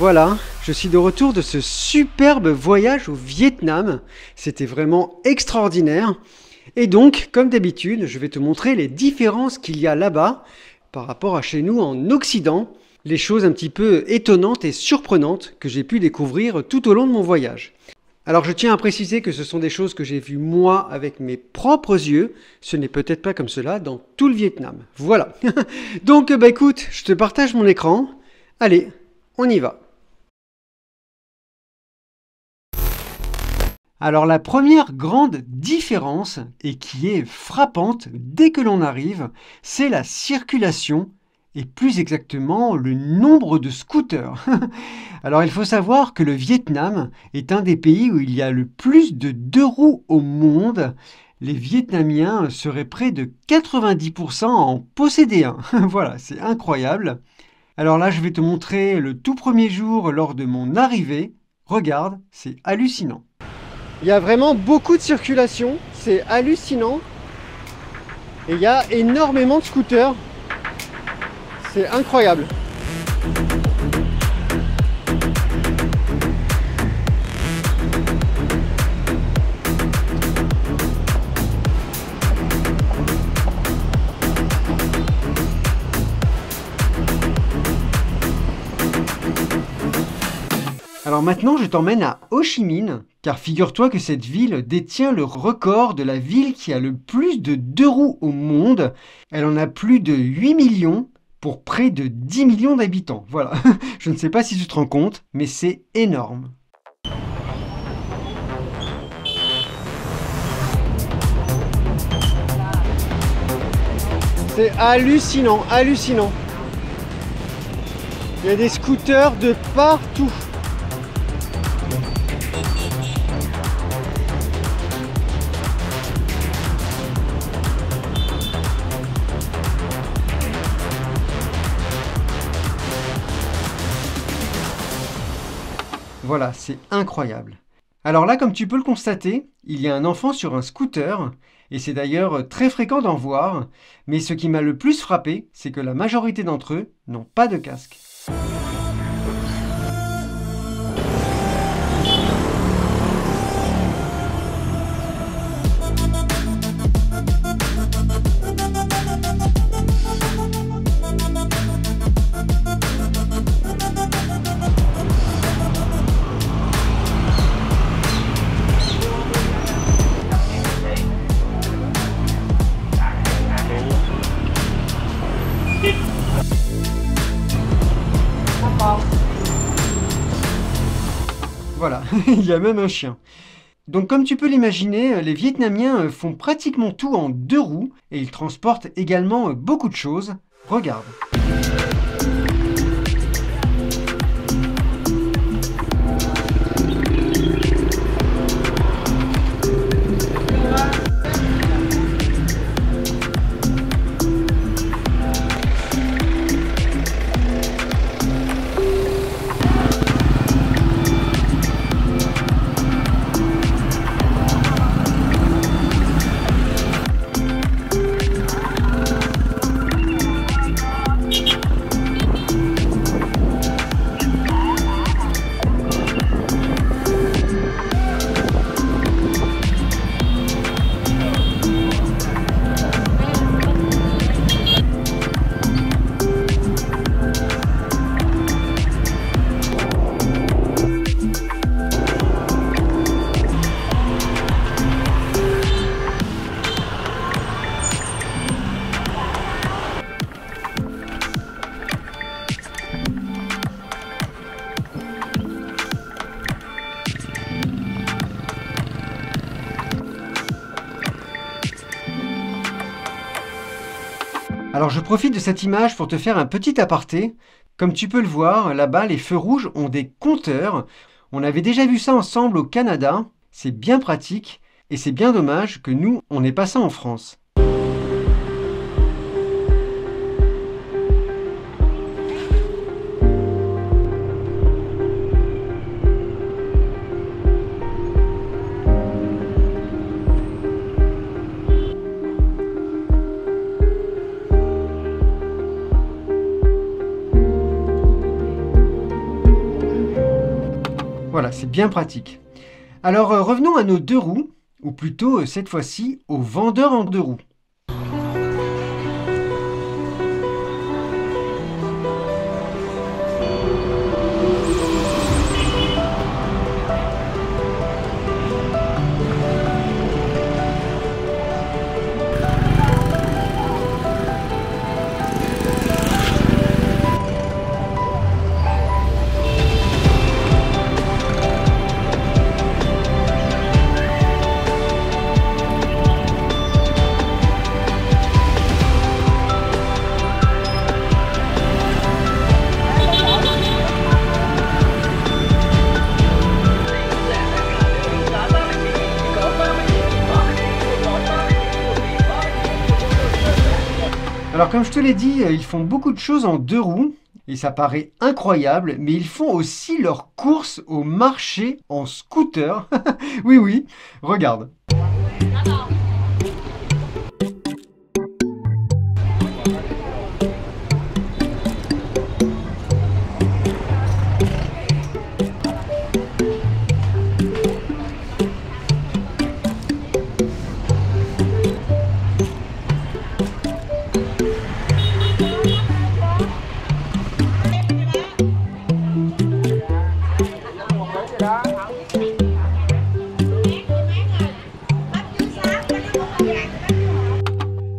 Voilà, je suis de retour de ce superbe voyage au Vietnam. C'était vraiment extraordinaire. Et donc, comme d'habitude, je vais te montrer les différences qu'il y a là-bas par rapport à chez nous en Occident. Les choses un petit peu étonnantes et surprenantes que j'ai pu découvrir tout au long de mon voyage. Alors je tiens à préciser que ce sont des choses que j'ai vues moi avec mes propres yeux. Ce n'est peut-être pas comme cela dans tout le Vietnam. Voilà. Donc écoute, je te partage mon écran. Allez, on y va. Alors la première grande différence, et qui est frappante dès que l'on arrive, c'est la circulation, et plus exactement le nombre de scooters. Alors il faut savoir que le Vietnam est un des pays où il y a le plus de deux roues au monde. Les Vietnamiens seraient près de 90% à en posséder un. Voilà, c'est incroyable. Alors là, je vais te montrer le tout premier jour lors de mon arrivée. Regarde, c'est hallucinant. Il y a vraiment beaucoup de circulation, c'est hallucinant. Et il y a énormément de scooters. C'est incroyable. Alors maintenant, je t'emmène à Ho Chi Minh, car figure-toi que cette ville détient le record de la ville qui a le plus de deux roues au monde. Elle en a plus de 8 millions pour près de 10 millions d'habitants. Voilà, je ne sais pas si tu te rends compte, mais c'est énorme. C'est hallucinant, hallucinant. Il y a des scooters de partout. Voilà, c'est incroyable. Alors là, comme tu peux le constater, il y a un enfant sur un scooter, et c'est d'ailleurs très fréquent d'en voir, mais ce qui m'a le plus frappé, c'est que la majorité d'entre eux n'ont pas de casque. Voilà, il y a même un chien. Donc comme tu peux l'imaginer, les Vietnamiens font pratiquement tout en deux roues et ils transportent également beaucoup de choses. Regarde. Alors je profite de cette image pour te faire un petit aparté. Comme tu peux le voir, là-bas, les feux rouges ont des compteurs. On avait déjà vu ça ensemble au Canada. C'est bien pratique et c'est bien dommage que nous, on n'ait pas ça en France. Voilà, c'est bien pratique. Alors revenons à nos deux roues, ou plutôt cette fois-ci aux vendeurs en deux roues. Alors comme je te l'ai dit, ils font beaucoup de choses en deux roues, et ça paraît incroyable, mais ils font aussi leurs courses au marché en scooter. Oui, oui, regarde.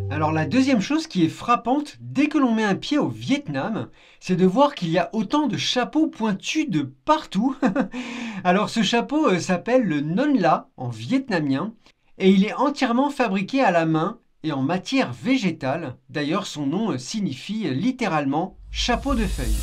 Alors la deuxième chose qui est frappante dès que l'on met un pied au Vietnam, c'est de voir qu'il y a autant de chapeaux pointus de partout. Alors ce chapeau s'appelle le Non La en vietnamien et il est entièrement fabriqué à la main et en matière végétale. D'ailleurs son nom signifie littéralement chapeau de feuilles.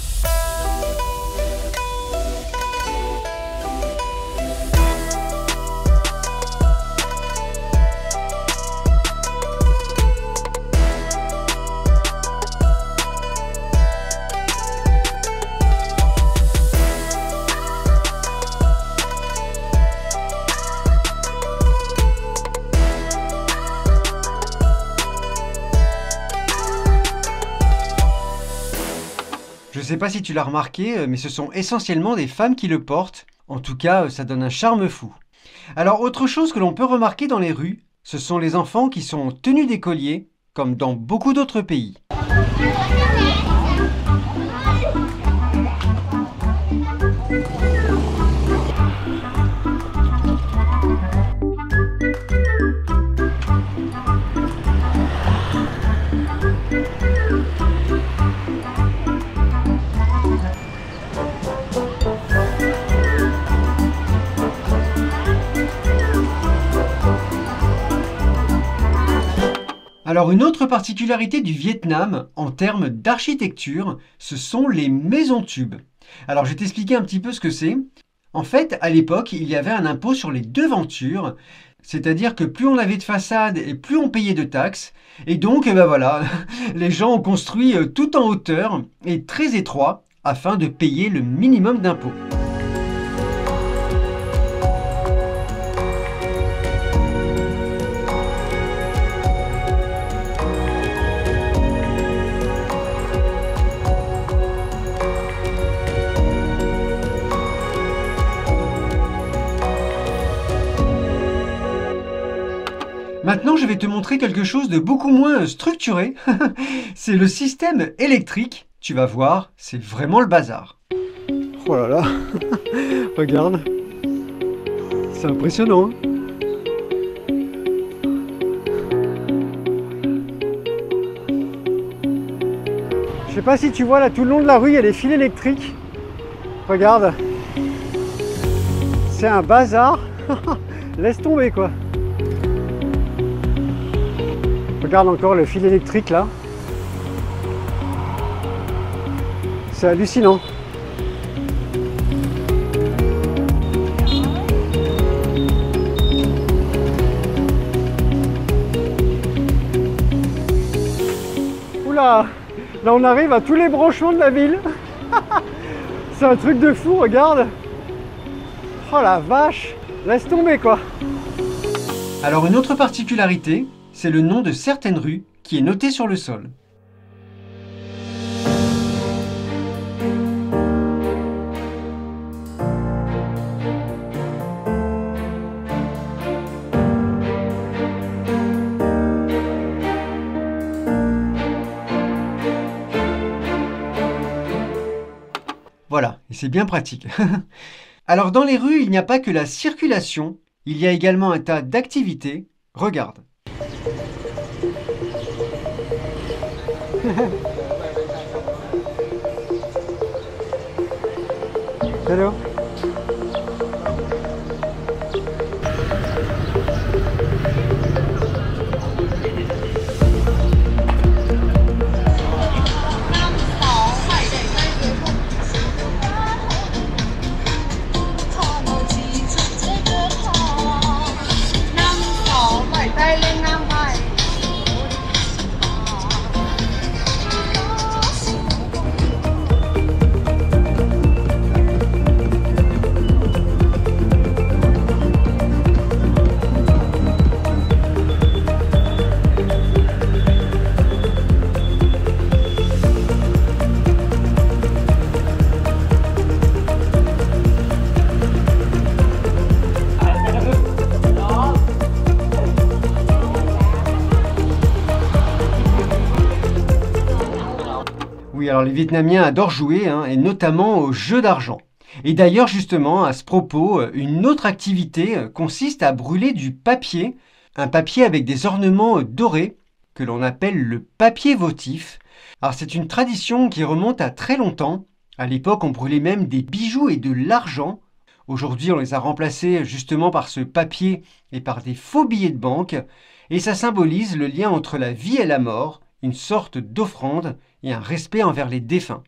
Je ne sais pas si tu l'as remarqué, mais ce sont essentiellement des femmes qui le portent. En tout cas, ça donne un charme fou. Alors, autre chose que l'on peut remarquer dans les rues, ce sont les enfants qui sont tenus d'écoliers, comme dans beaucoup d'autres pays. Alors une autre particularité du Vietnam en termes d'architecture, ce sont les maisons tubes. Alors je vais t'expliquer un petit peu ce que c'est. En fait, à l'époque, il y avait un impôt sur les devantures, c'est-à-dire que plus on avait de façades et plus on payait de taxes. Et donc, ben voilà, les gens ont construit tout en hauteur et très étroit afin de payer le minimum d'impôts. Maintenant, je vais te montrer quelque chose de beaucoup moins structuré. C'est le système électrique. Tu vas voir, c'est vraiment le bazar. Oh là là, regarde. C'est impressionnant. Je sais pas si tu vois là, tout le long de la rue, il y a des fils électriques. Regarde. C'est un bazar. Laisse tomber quoi. Regarde encore le fil électrique là. C'est hallucinant. Oula, là on arrive à tous les branchements de la ville. C'est un truc de fou, regarde. Oh la vache, laisse tomber quoi. Alors une autre particularité, c'est le nom de certaines rues qui est noté sur le sol. c'est bien pratique. Alors dans les rues, il n'y a pas que la circulation, il y a également un tas d'activités. Regarde. Hello. Oui, alors les Vietnamiens adorent jouer, hein, et notamment aux jeux d'argent. Et d'ailleurs, justement, à ce propos, une autre activité consiste à brûler du papier, un papier avec des ornements dorés, que l'on appelle le papier votif. Alors c'est une tradition qui remonte à très longtemps. À l'époque, on brûlait même des bijoux et de l'argent. Aujourd'hui, on les a remplacés justement par ce papier et par des faux billets de banque. Et ça symbolise le lien entre la vie et la mort, une sorte d'offrande et un respect envers les défunts.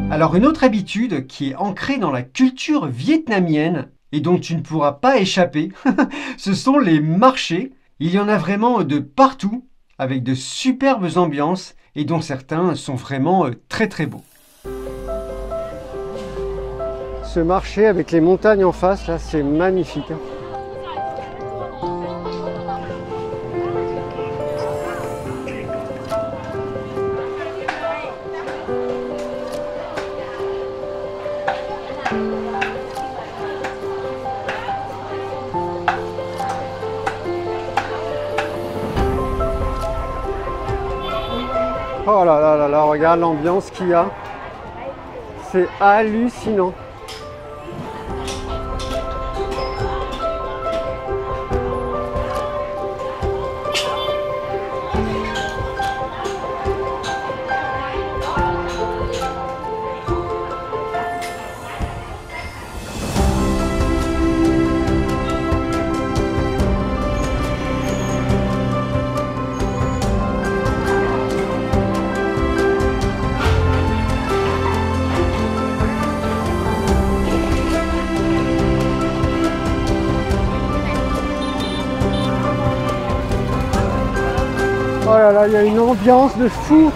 Alors une autre habitude qui est ancrée dans la culture vietnamienne et dont tu ne pourras pas échapper, ce sont les marchés. Il y en a vraiment de partout, avec de superbes ambiances et dont certains sont vraiment très très beaux. Ce marché avec les montagnes en face, là, c'est magnifique. Oh là là là là, regarde l'ambiance qu'il y a. C'est hallucinant. Oh là là, il y a une ambiance de fou.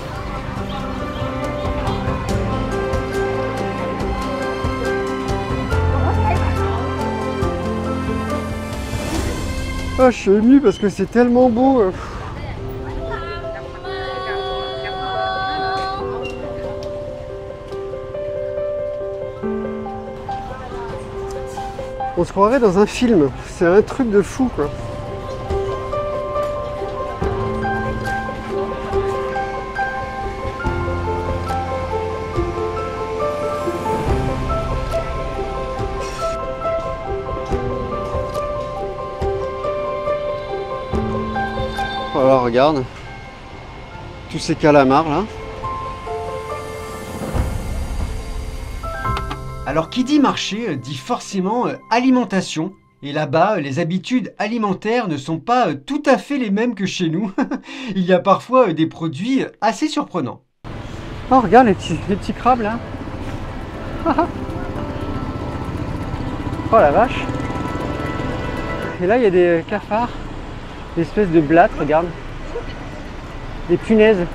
Oh, je suis ému parce que c'est tellement beau. On se croirait dans un film. C'est un truc de fou, quoi. Voilà, regarde, tous ces calamars là. Alors qui dit marché dit forcément alimentation. Et là-bas, les habitudes alimentaires ne sont pas tout à fait les mêmes que chez nous. Il y a parfois des produits assez surprenants. Oh, regarde les petits crabes là. Oh la vache. Et là, il y a des cafards, des espèces de blattes, regarde. Des punaises.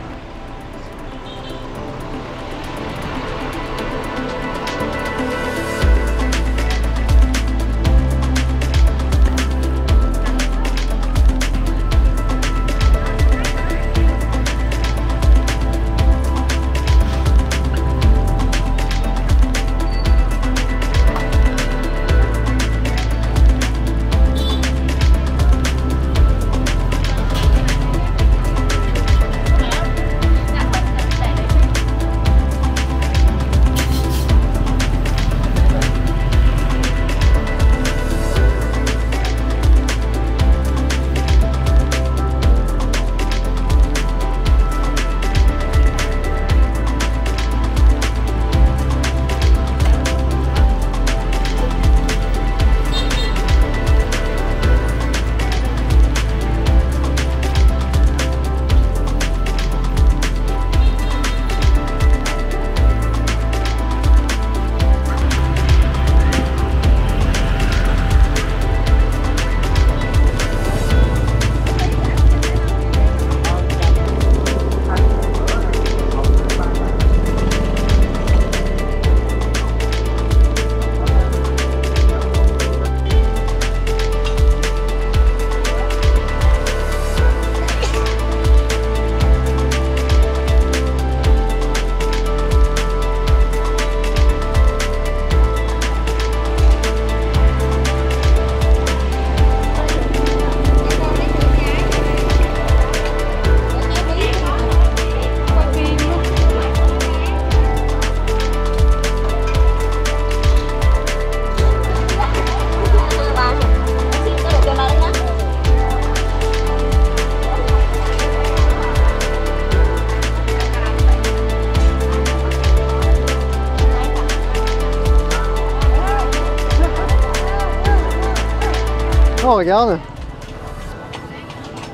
Oh, regarde,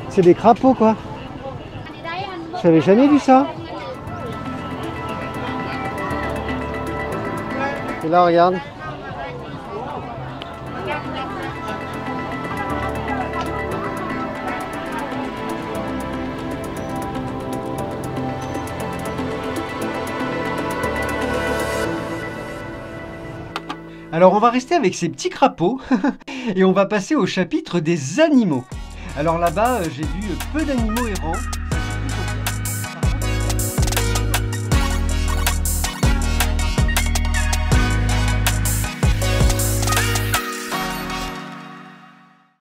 c'est des crapauds quoi. J'avais jamais vu ça. Et là, regarde. Alors on va rester avec ces petits crapauds et on va passer au chapitre des animaux. Alors là-bas, j'ai vu peu d'animaux errants.